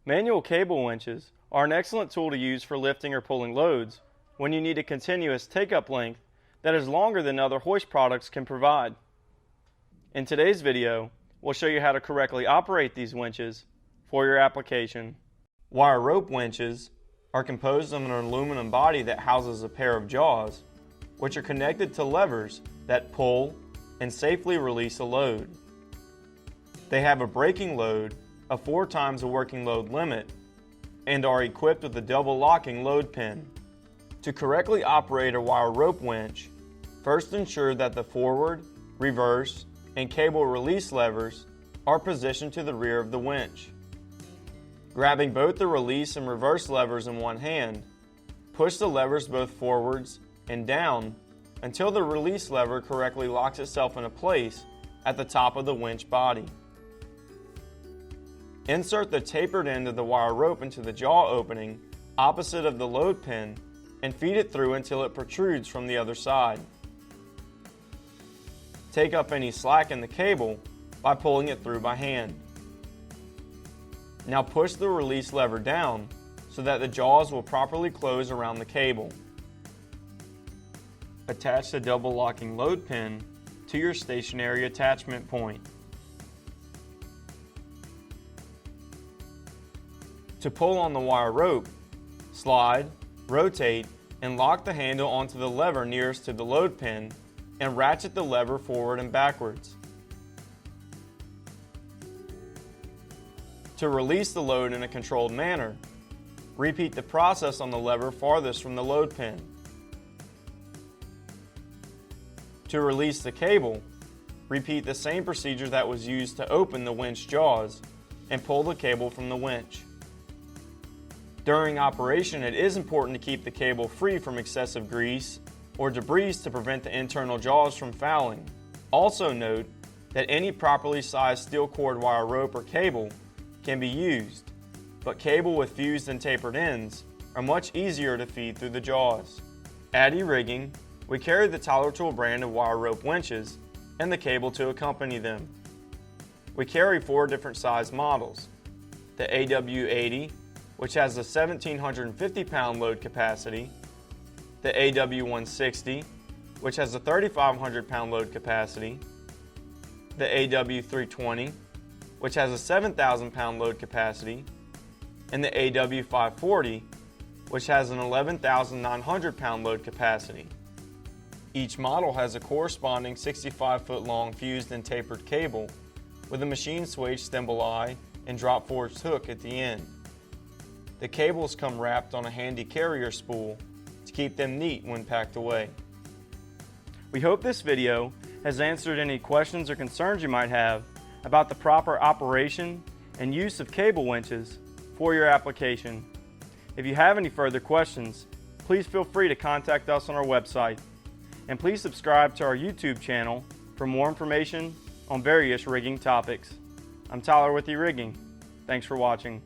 Manual cable winches are an excellent tool to use for lifting or pulling loads when you need a continuous take-up length that is longer than other hoist products can provide. In today's video, we'll show you how to correctly operate these winches for your application. Wire rope winches are composed of an aluminum body that houses a pair of jaws, which are connected to levers that pull and safely release a load. They have a braking load of 4 times the working load limit and are equipped with a double locking load pin. To correctly operate a wire rope winch, first ensure that the forward, reverse, and cable release levers are positioned to the rear of the winch. Grabbing both the release and reverse levers in one hand, push the levers both forwards and down until the release lever correctly locks itself into place at the top of the winch body. Insert the tapered end of the wire rope into the jaw opening opposite of the load pin and feed it through until it protrudes from the other side. Take up any slack in the cable by pulling it through by hand. Now push the release lever down so that the jaws will properly close around the cable. Attach the double locking load pin to your stationary attachment point. To pull on the wire rope, slide, rotate, and lock the handle onto the lever nearest to the load pin and ratchet the lever forward and backwards. To release the load in a controlled manner, repeat the process on the lever farthest from the load pin. To release the cable, repeat the same procedure that was used to open the winch jaws and pull the cable from the winch. During operation, it is important to keep the cable free from excessive grease or debris to prevent the internal jaws from fouling. Also note that any properly sized steel cord wire rope or cable can be used, but cable with fused and tapered ends are much easier to feed through the jaws. At E-Rigging, we carry the Tyler Tool brand of wire rope winches and the cable to accompany them. We carry 4 different size models: the AW80, which has a 1,750 pound load capacity, the AW160, which has a 3,500 pound load capacity, the AW320, which has a 7,000 pound load capacity, and the AW540, which has an 11,900 pound load capacity. Each model has a corresponding 65-foot long fused and tapered cable with a machine swage thimble eye and drop forged hook at the end. The cables come wrapped on a handy carrier spool to keep them neat when packed away. We hope this video has answered any questions or concerns you might have about the proper operation and use of cable winches for your application. If you have any further questions, please feel free to contact us on our website. And please subscribe to our YouTube channel for more information on various rigging topics. I'm Tyler with E-Rigging. Thanks for watching.